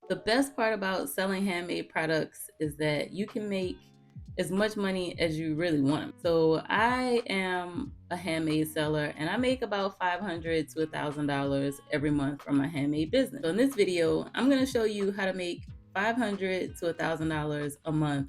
The best part about selling handmade products is that you can make as much money as you really want. So I am a handmade seller and I make about $500 to $1,000 every month from my handmade business. So in this video, I'm going to show you how to make $500 to $1,000 a month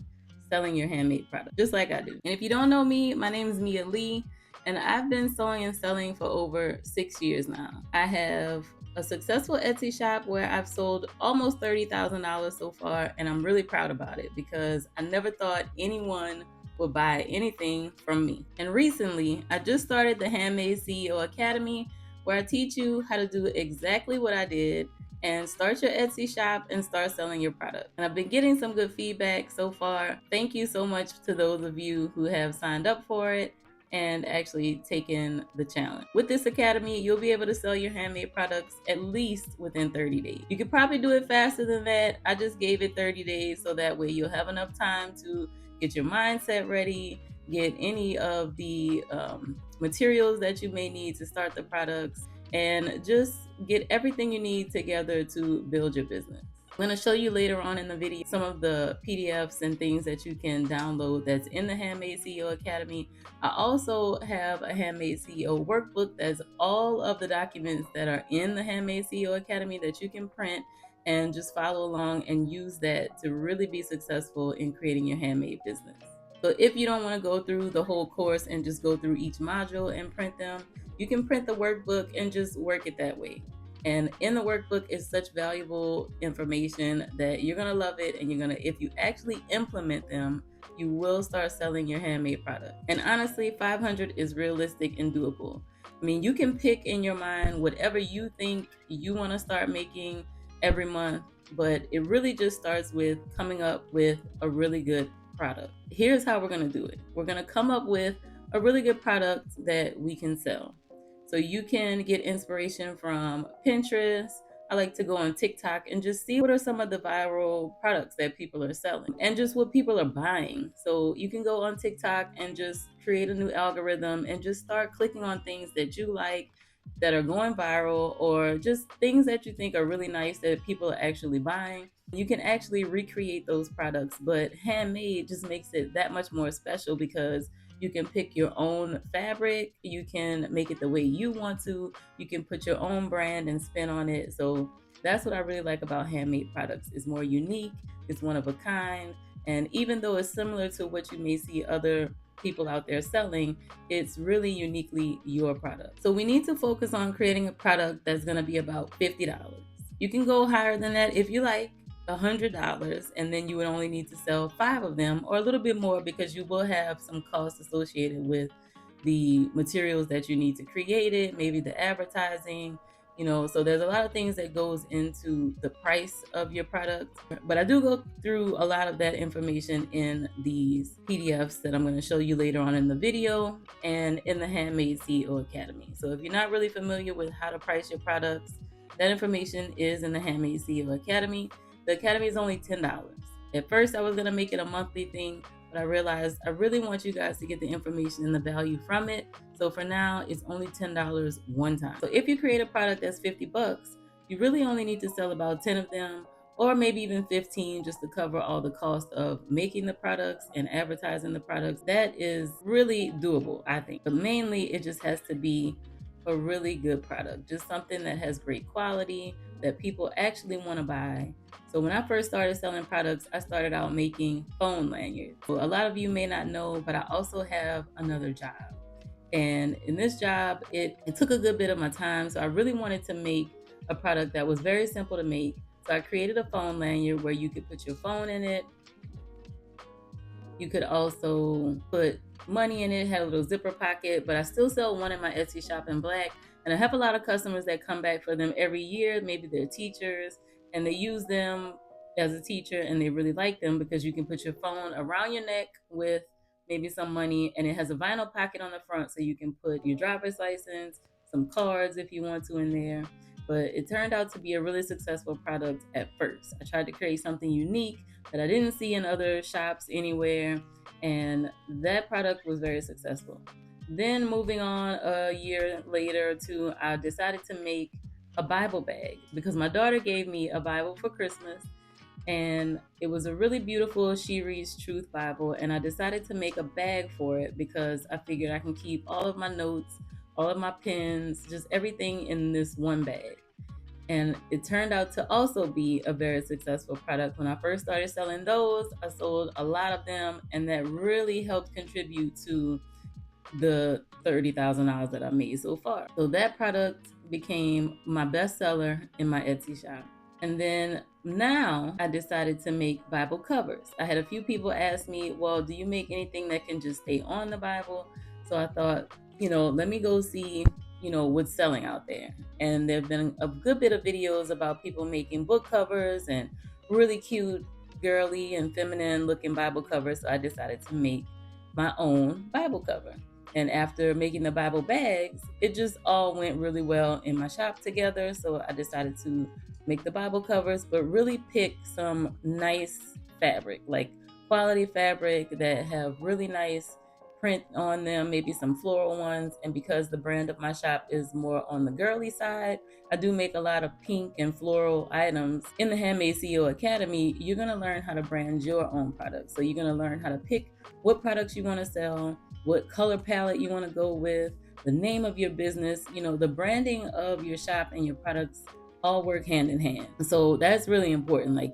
selling your handmade product, just like I do. And if you don't know me, my name is Mia Lee, and I've been sewing and selling for over 6 years now. I have a successful Etsy shop where I've sold almost $30,000 so far, and I'm really proud about it because I never thought anyone would buy anything from me. And recently, I just started the Handmade CEO Academy, where I teach you how to do exactly what I did and start your Etsy shop and start selling your product. And I've been getting some good feedback so far. Thank you so much to those of you who have signed up for it and actually taken the challenge. With this academy, you'll be able to sell your handmade products at least within 30 days. You could probably do it faster than that. I just gave it 30 days so that way you'll have enough time to get your mindset ready, get any of the materials that you may need to start the products, and just get everything you need together to build your business. I'm going to show you later on in the video some of the PDFs and things that you can download that's in the Handmade CEO Academy. I also have a Handmade CEO Workbook that's all of the documents that are in the Handmade CEO Academy that you can print and just follow along and use that to really be successful in creating your handmade business. So if you don't want to go through the whole course and just go through each module and print them, you can print the workbook and just work it that way. And in the workbook is such valuable information that you're going to love it. And if you actually implement them, you will start selling your handmade product. And honestly, 500 is realistic and doable. I mean, you can pick in your mind whatever you think you want to start making every month, but it really just starts with coming up with a really good product. Here's how we're going to do it. We're going to come up with a really good product that we can sell. So you can get inspiration from Pinterest. I like to go on TikTok and just see what are some of the viral products that people are selling and just what people are buying. So you can go on TikTok and just create a new algorithm and just start clicking on things that you like that are going viral, or just things that you think are really nice that people are actually buying. You can actually recreate those products, but handmade just makes it that much more special because you can pick your own fabric, you can make it the way you want to, you can put your own brand and spin on it. So that's what I really like about handmade products. It's more unique, it's one of a kind, and even though it's similar to what you may see other people out there selling, it's really uniquely your product. So we need to focus on creating a product that's going to be about $50. You can go higher than that if you like, $100, and then you would only need to sell 5 of them, or a little bit more, because you will have some costs associated with the materials that you need to create it, maybe the advertising, so there's a lot of things that goes into the price of your product. But I do go through a lot of that information in these PDFs that I'm going to show you later on in the video and in the Handmade CEO Academy. So if you're not really familiar with how to price your products, that information is in the Handmade CEO Academy. The Academy is only $10. At first, I was going to make it a monthly thing, but I realized I really want you guys to get the information and the value from it. So for now, it's only $10 one time. So if you create a product that's $50, you really only need to sell about 10 of them, or maybe even 15, just to cover all the cost of making the products and advertising the products. That is really doable, I think. But mainly, it just has to be a really good product, just something that has great quality, that people actually want to buy. So when I first started selling products, I started out making phone lanyards. So a lot of you may not know, but I also have another job. And in this job, it took a good bit of my time. So I really wanted to make a product that was very simple to make. So I created a phone lanyard where you could put your phone in it. You could also put money in it, had a little zipper pocket, but I still sell one in my Etsy shop in black. And I have a lot of customers that come back for them every year. Maybe they're teachers and they use them as a teacher and they really like them because you can put your phone around your neck with maybe some money, and it has a vinyl pocket on the front so you can put your driver's license, some cards if you want to in there. But it turned out to be a really successful product at first. I tried to create something unique that I didn't see in other shops anywhere, and that product was very successful. Then moving on a year later to, I decided to make a Bible bag because my daughter gave me a Bible for Christmas, and it was a really beautiful She Reads Truth Bible, and I decided to make a bag for it because I figured I can keep all of my notes, all of my pens, just everything in this one bag. And it turned out to also be a very successful product. When I first started selling those, I sold a lot of them, and that really helped contribute to the $30,000 that I made so far. So that product became my bestseller in my Etsy shop. And then now I decided to make Bible covers. I had a few people ask me, well, do you make anything that can just stay on the Bible? So I thought, let me go see, what's selling out there. And there have been a good bit of videos about people making book covers and really cute, girly, and feminine looking Bible covers. So I decided to make my own Bible cover. And after making the Bible bags, it just all went really well in my shop together. So I decided to make the Bible covers, but really pick some nice fabric, like quality fabric that have really nice print on them, maybe some floral ones. And because the brand of my shop is more on the girly side, I do make a lot of pink and floral items. In the Handmade CEO Academy, you're going to learn how to brand your own products. So you're going to learn how to pick what products you want to sell, what color palette you want to go with, the name of your business, the branding of your shop and your products all work hand in hand. So that's really important, like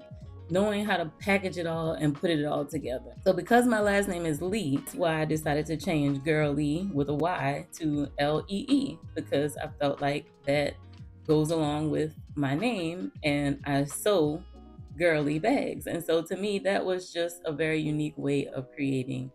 knowing how to package it all and put it all together. So because my last name is Lee, that's why I decided to change Girl Lee with a Y to Lee, because I felt like that goes along with my name, and I sew girly bags. And so to me, that was just a very unique way of creating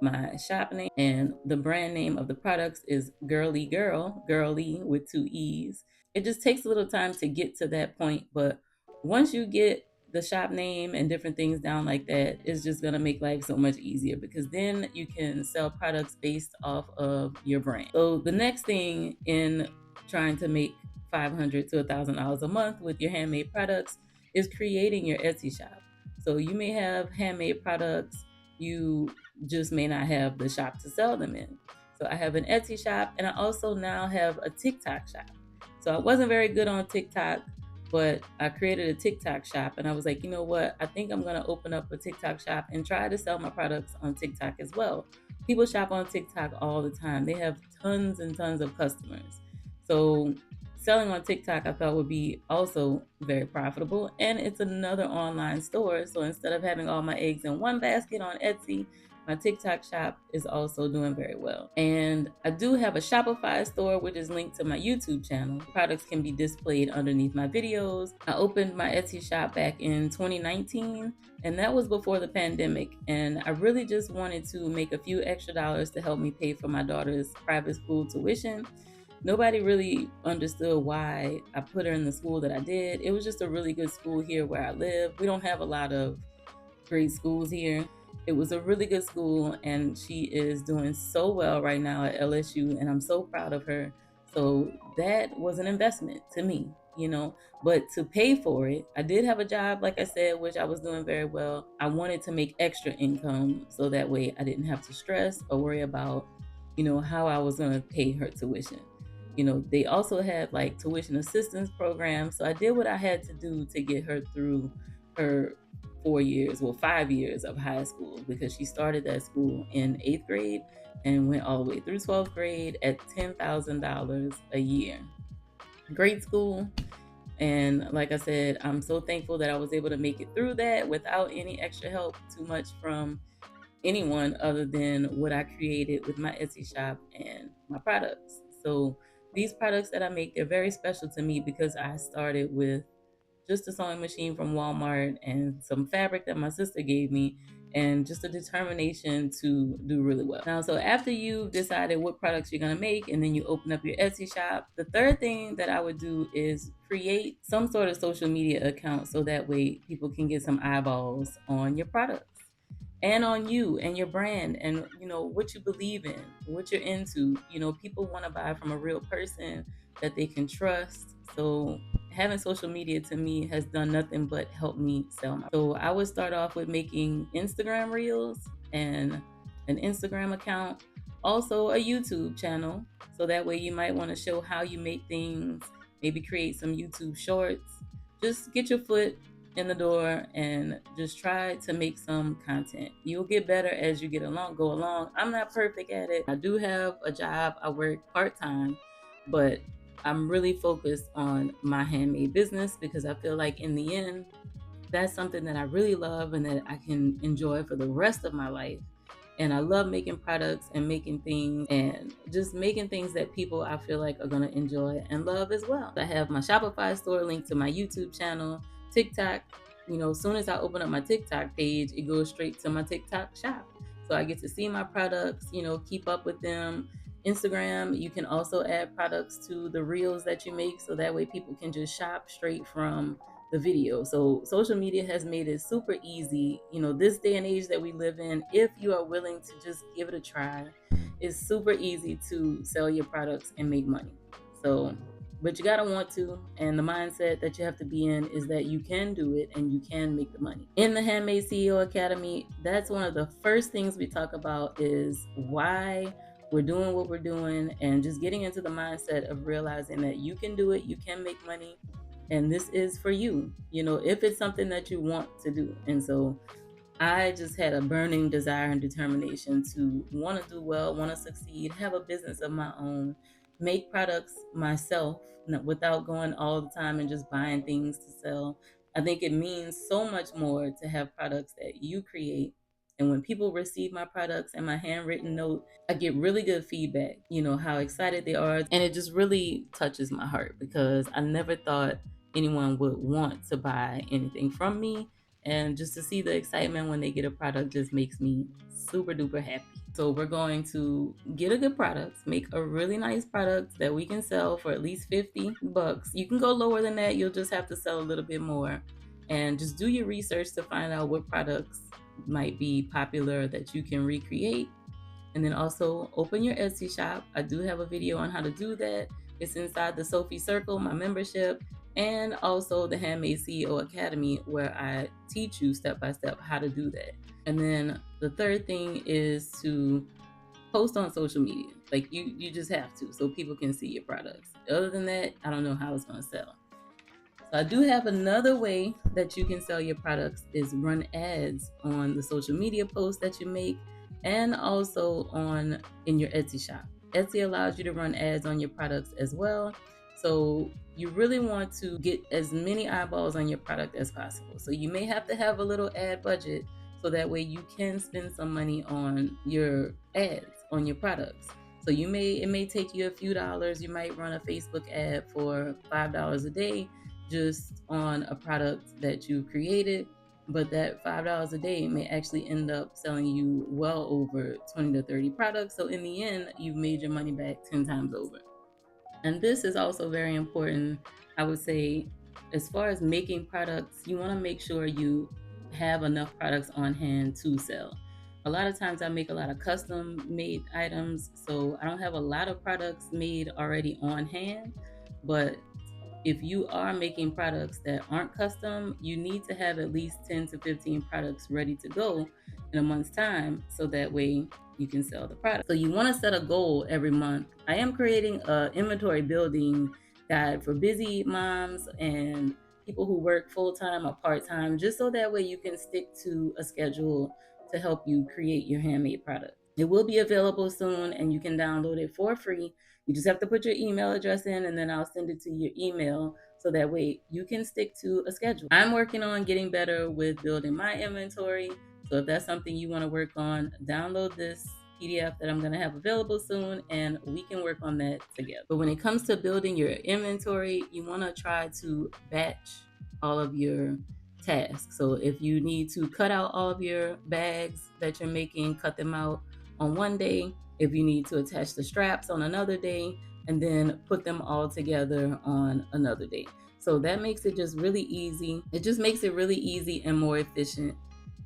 my shop name. And the brand name of the products is Girly Girl, Girly with 2 E's. It just takes a little time to get to that point, but once you get the shop name and different things down like that, it's just gonna make life so much easier, because then you can sell products based off of your brand. So the next thing in trying to make $500 to $1,000 a month with your handmade products is creating your Etsy shop. So you may have handmade products, you just may not have the shop to sell them in. So I have an Etsy shop, and I also now have a TikTok shop. So I wasn't very good on TikTok, but I created a TikTok shop, and I was like, you know what? I think I'm going to open up a TikTok shop and try to sell my products on TikTok as well. People shop on TikTok all the time. They have tons and tons of customers. So selling on TikTok I thought would be also very profitable, and it's another online store. So instead of having all my eggs in one basket on Etsy, my TikTok shop is also doing very well. And I do have a Shopify store, which is linked to my YouTube channel. Products can be displayed underneath my videos. I opened my Etsy shop back in 2019, and that was before the pandemic. And I really just wanted to make a few extra dollars to help me pay for my daughter's private school tuition. Nobody really understood why I put her in the school that I did. It was just a really good school here where I live. We don't have a lot of great schools here. It was a really good school, and she is doing so well right now at LSU, and I'm so proud of her. So that was an investment to me. But to pay for it, I did have a job, like I said, which I was doing very well. I wanted to make extra income so that way I didn't have to stress or worry about, how I was going to pay her tuition. They also had like tuition assistance programs. So I did what I had to do to get her through her 5 years of high school, because she started that school in 8th grade and went all the way through 12th grade at $10,000 a year. Great school. And like I said, I'm so thankful that I was able to make it through that without any extra help too much from anyone other than what I created with my Etsy shop and my products. So these products that I make, they're very special to me because I started with just a sewing machine from Walmart and some fabric that my sister gave me, and just a determination to do really well. Now, so after you've decided what products you're gonna make and then you open up your Etsy shop, the third thing that I would do is create some sort of social media account so that way people can get some eyeballs on your products and on you and your brand, and what you believe in, what you're into. People want to buy from a real person that they can trust. So having social media to me has done nothing but help me sell my. So I would start off with making Instagram reels and an Instagram account, also a YouTube channel. So that way you might want to show how you make things maybe create some YouTube shorts. Just get your foot in the door and just try to make some content. You'll get better as you go along. I'm not perfect at it. I do have a job. I work part-time, but I'm really focused on my handmade business because I feel like in the end, that's something that I really love and that I can enjoy for the rest of my life. And I love making products and making things and just making things that people I feel like are going to enjoy and love as well. I have my Shopify store linked to my YouTube channel, TikTok. As soon as I open up my TikTok page, it goes straight to my TikTok shop. So I get to see my products, keep up with them. Instagram, you can also add products to the reels that you make so that way people can just shop straight from the video. So social media has made it super easy. This day and age that we live in, if you are willing to just give it a try, it's super easy to sell your products and make money. So, but you gotta want to, and the mindset that you have to be in is that you can do it and you can make the money. In the Handmade CEO Academy, that's one of the first things we talk about is why we're doing what we're doing and just getting into the mindset of realizing that you can do it, you can make money, and this is for you, if it's something that you want to do. And so I just had a burning desire and determination to want to do well, want to succeed, have a business of my own, make products myself without going all the time and just buying things to sell. I think it means so much more to have products that you create. And when people receive my products and my handwritten note, I get really good feedback, how excited they are. And it just really touches my heart because I never thought anyone would want to buy anything from me. And just to see the excitement when they get a product just makes me super duper happy. So we're going to get a good product, make a really nice product that we can sell for at least $50. You can go lower than that. You'll just have to sell a little bit more. And just do your research to find out what products might be popular that you can recreate. And then also open your Etsy shop. I do have a video on how to do that. It's inside the Sewphie Circle, my membership, and also the Handmade CEO Academy, where I teach you step by step how to do that. And then the third thing is to post on social media. Like you just have to, so people can see your products. Other than that, I don't know how it's going to sell. So I do have another way that you can sell your products is run ads on the social media posts that you make and also in your Etsy shop. Etsy allows you to run ads on your products as well. So you really want to get as many eyeballs on your product as possible. So you may have to have a little ad budget so that way you can spend some money on your ads on your products. So it may take you a few dollars. You might run a Facebook ad for $5 a day just on a product that you created, but that $5 a day may actually end up selling you well over 20 to 30 products. So in the end, you've made your money back 10 times over. And this is also very important. I would say, as far as making products, you want to make sure you have enough products on hand to sell. A lot of times I make a lot of custom made items, so I don't have a lot of products made already on hand. But if you are making products that aren't custom, you need to have at least 10 to 15 products ready to go in a month's time so that way you can sell the product. So you want to set a goal every month. I am creating an inventory building guide for busy moms and people who work full-time or part-time, just so that way you can stick to a schedule to help you create your handmade product. It will be available soon and you can download it for free. You just have to put your email address in and then I'll send it to your email so that way you can stick to a schedule. I'm working on getting better with building my inventory. So if that's something you want to work on, download this PDF that I'm going to have available soon and we can work on that together. But when it comes to building your inventory, you want to try to batch all of your tasks. So if you need to cut out all of your bags that you're making, cut them out on one day. If you need to attach the straps on another day, and then put them all together on another day. So that makes it just really easy. It just makes it really easy and more efficient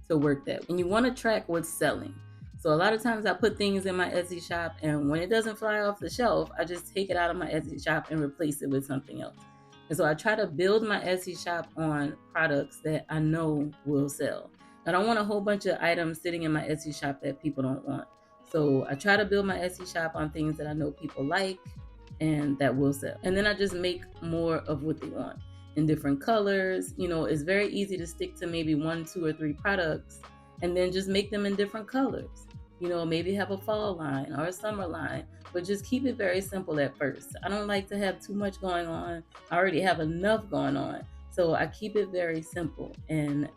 to work that. And you want to track what's selling. So a lot of times I put things in my Etsy shop and when it doesn't fly off the shelf, I just take it out of my Etsy shop and replace it with something else. And so I try to build my Etsy shop on products that I know will sell. I don't want a whole bunch of items sitting in my Etsy shop that people don't want. So I try to build my Etsy shop on things that I know people like and that will sell. And then I just make more of what they want in different colors. It's very easy to stick to maybe 1, 2, or 3 products and then just make them in different colors. Maybe have a fall line or a summer line, but just keep it very simple at first. I don't like to have too much going on. I already have enough going on. So I keep it very simple, and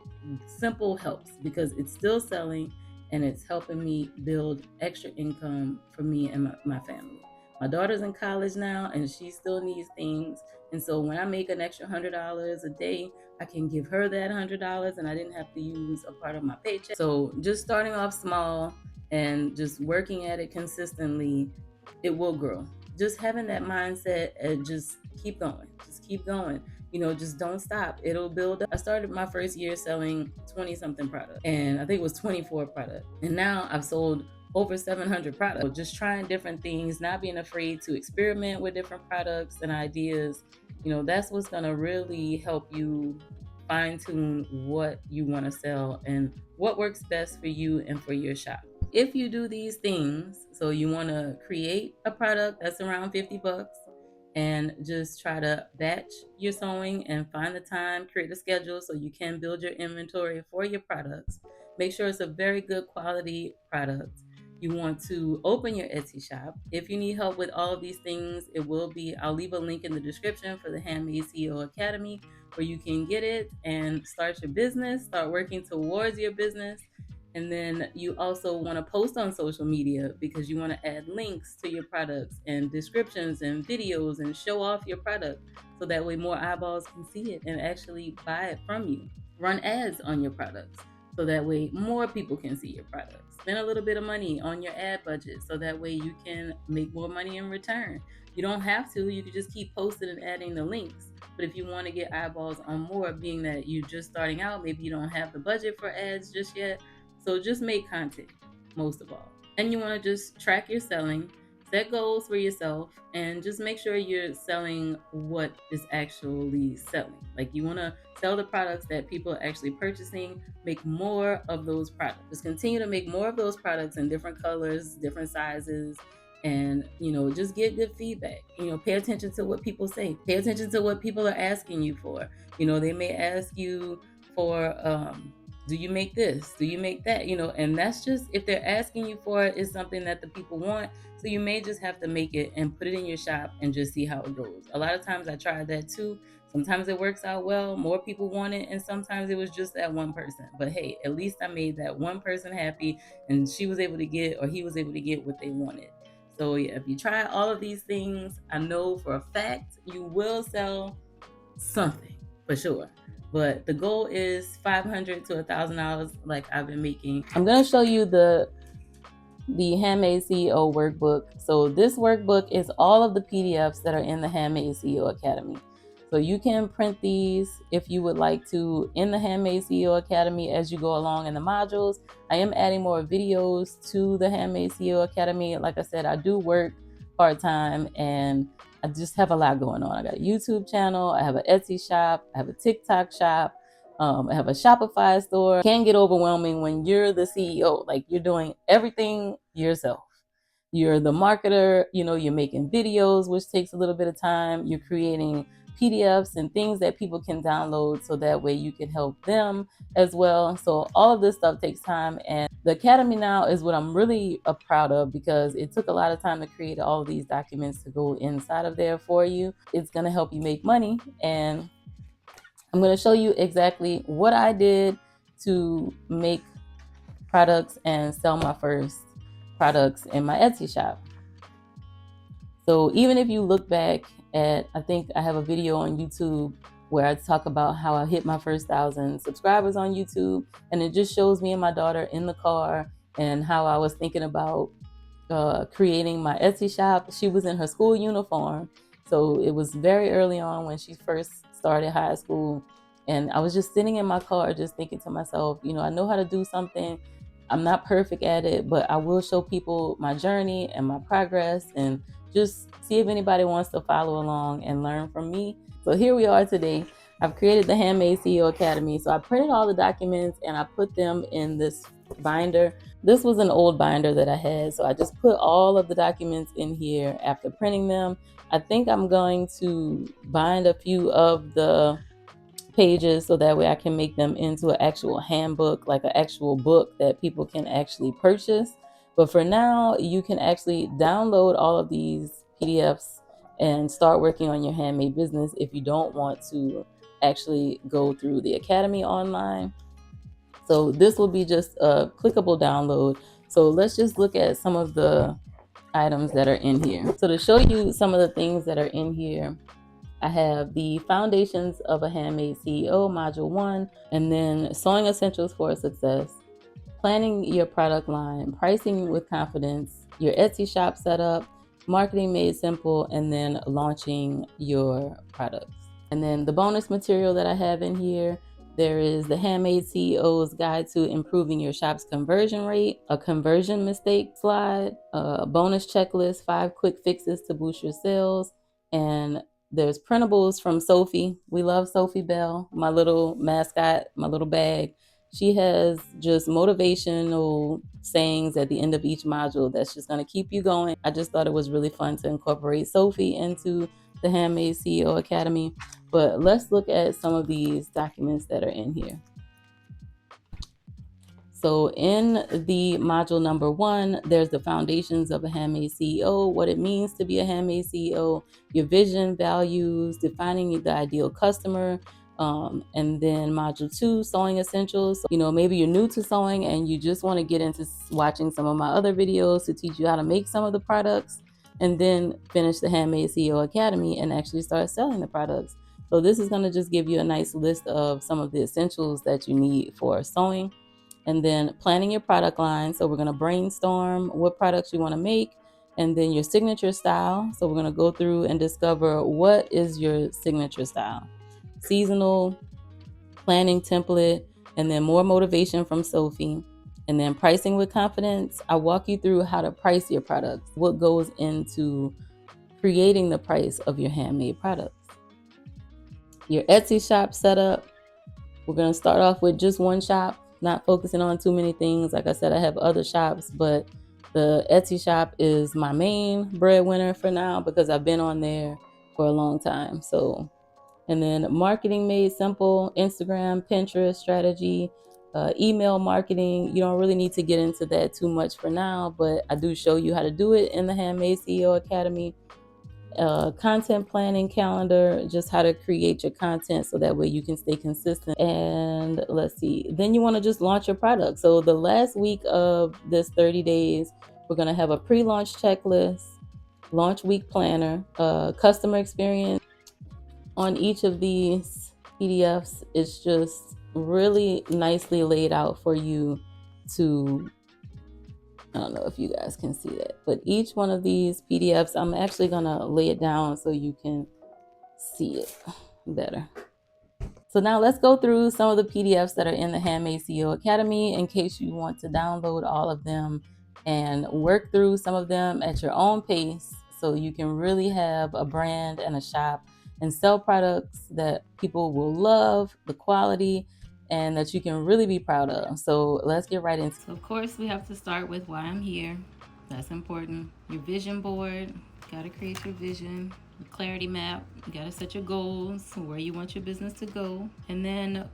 simple helps because it's still selling and it's helping me build extra income for me and my family. My daughter's in college now and she still needs things. And so when I make an extra $100 a day, I can give her that $100 and I didn't have to use a part of my paycheck. So just starting off small and just working at it consistently, it will grow. Just having that mindset and just keep going. Just keep going. Just don't stop. It'll build up. I started my first year selling 20 something products, and I think it was 24 products. And now I've sold over 700 products. So just trying different things, not being afraid to experiment with different products and ideas. That's what's going to really help you fine tune what you want to sell and what works best for you and for your shop. If you do these things, so you want to create a product that's around $50 and just try to batch your sewing and find the time, create a schedule so you can build your inventory for your products. Make sure it's a very good quality product. You want to open your Etsy shop. If you need help with all of these things, I'll leave a link in the description for the Handmade CEO Academy where you can get it and start your business, start working towards your business. And then you also want to post on social media because you want to add links to your products and descriptions and videos and show off your product so that way more eyeballs can see it and actually buy it from you. Run ads on your products so that way more people can see your products. Spend a little bit of money on your ad budget so that way you can make more money in return. You don't have to. You can just keep posting and adding the links. But if you want to get eyeballs on more, being that you're just starting out, maybe you don't have the budget for ads just yet, so just make content, most of all. And you want to just track your selling, set goals for yourself, and just make sure you're selling what is actually selling. Like you want to sell the products that people are actually purchasing, make more of those products. Just continue to make more of those products in different colors, different sizes, and just get good feedback. Pay attention to what people say. Pay attention to what people are asking you for. They may ask you for do you make this? Do you make that? And that's just, if they're asking you for it, it's something that the people want. So you may just have to make it and put it in your shop and just see how it goes. A lot of times I tried that too. Sometimes it works out well, more people want it, and sometimes it was just that one person. But hey, at least I made that one person happy and she was able to get, or he was able to get what they wanted. So yeah, if you try all of these things, I know for a fact you will sell something for sure. But the goal is $500 to $1,000 like I've been making. I'm going to show you the Handmade CEO Workbook. So this workbook is all of the PDFs that are in the Handmade CEO Academy. So you can print these if you would like to in the Handmade CEO Academy as you go along in the modules. I am adding more videos to the Handmade CEO Academy. Like I said, I do work part-time and I just have a lot going on. I got a YouTube channel, I have an Etsy shop, I have a TikTok shop, I have a Shopify store. It can get overwhelming when you're the CEO, like you're doing everything yourself. You're the marketer, you're making videos, which takes a little bit of time. You're creating PDFs and things that people can download so that way you can help them as well. So all of this stuff takes time, and the Academy now is what I'm really proud of because it took a lot of time to create all of these documents to go inside of there for you. It's going to help you make money, and I'm going to show you exactly what I did to make products and sell my first products in my Etsy shop. So even if you look back at, I think I have a video on YouTube where I talk about how I hit my first 1,000 subscribers on YouTube, and it just shows me and my daughter in the car and how I was thinking about creating my Etsy shop. She was in her school uniform, so it was very early on when she first started high school, and I was just sitting in my car just thinking to myself, I know how to do something. I'm not perfect at it, but I will show people my journey and my progress and just see if anybody wants to follow along and learn from me. So here we are today. I've created the Handmade CEO Academy. So I printed all the documents and I put them in this binder. This was an old binder that I had, so I just put all of the documents in here after printing them. I think I'm going to bind a few of the pages so that way I can make them into an actual handbook, like an actual book that people can actually purchase. But for now, you can actually download all of these PDFs and start working on your handmade business if you don't want to actually go through the academy online. So this will be just a clickable download. So let's just look at some of the items that are in here. So to show you some of the things that are in here, I have the Foundations of a Handmade CEO, Module 1, and then Sewing Essentials for Success, planning your product line, pricing with confidence, your Etsy shop setup, marketing made simple, and then launching your products. And then the bonus material that I have in here, there is the Handmade CEO's Guide to Improving Your Shop's Conversion Rate, a conversion mistake slide, a bonus checklist, 5 quick fixes to boost your sales, and there's printables from Sewphie. We love Sewphie Belle, my little mascot, my little bag. She has just motivational sayings at the end of each module that's just going to keep you going. I just thought it was really fun to incorporate Sewphie into the Handmade CEO Academy. But let's look at some of these documents that are in here. So in the module number 1, there's the foundations of a handmade CEO, what it means to be a handmade CEO, your vision, values, defining the ideal customer, and then module 2, sewing essentials. So, maybe you're new to sewing and you just want to get into watching some of my other videos to teach you how to make some of the products, and then finish the Handmade CEO Academy and actually start selling the products. So this is going to just give you a nice list of some of the essentials that you need for sewing. And then planning your product line. So we're going to brainstorm what products you want to make, and then your signature style. So we're going to go through and discover what is your signature style. Seasonal, planning template, and then more motivation from Sewphie. And then pricing with confidence. I walk you through how to price your products, what goes into creating the price of your handmade products. Your Etsy shop setup. We're going to start off with just one shop, not focusing on too many things. Like I said, I have other shops, but the Etsy shop is my main breadwinner for now because I've been on there for a long time. So, and then marketing made simple, Instagram, Pinterest strategy, email marketing. You don't really need to get into that too much for now, but I do show you how to do it in the Handmade CEO Academy. Content planning calendar, just how to create your content so that way you can stay consistent. And let's see, then you want to just launch your product. So the last week of this 30 days, we're going to have a pre-launch checklist, launch week planner, customer experience. On each of these PDFs, it's just really nicely laid out for you to, I don't know if you guys can see that, but each one of these PDFs, I'm actually going to lay it down so you can see it better. So now let's go through some of the PDFs that are in the Handmade CEO Academy in case you want to download all of them and work through some of them at your own pace so you can really have a brand and a shop and sell products that people will love, the quality, and that you can really be proud of. So let's get right into it. So of course we have to start with why I'm here. That's important. Your vision board, you gotta create your vision. Your clarity map, you gotta set your goals, where you want your business to go. And then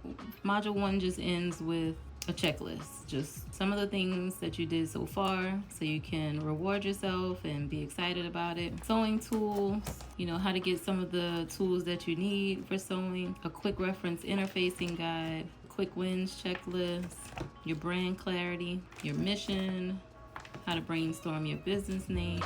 module 1 just ends with a checklist, just some of the things that you did so far so you can reward yourself and be excited about it. Sewing tools, how to get some of the tools that you need for sewing, a quick reference interfacing guide, quick wins checklist, your brand clarity, your mission, how to brainstorm your business name.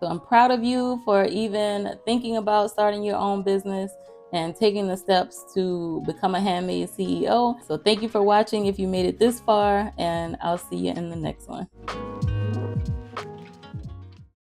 So I'm proud of you for even thinking about starting your own business and taking the steps to become a handmade CEO. So thank you for watching if you made it this far, and I'll see you in the next one.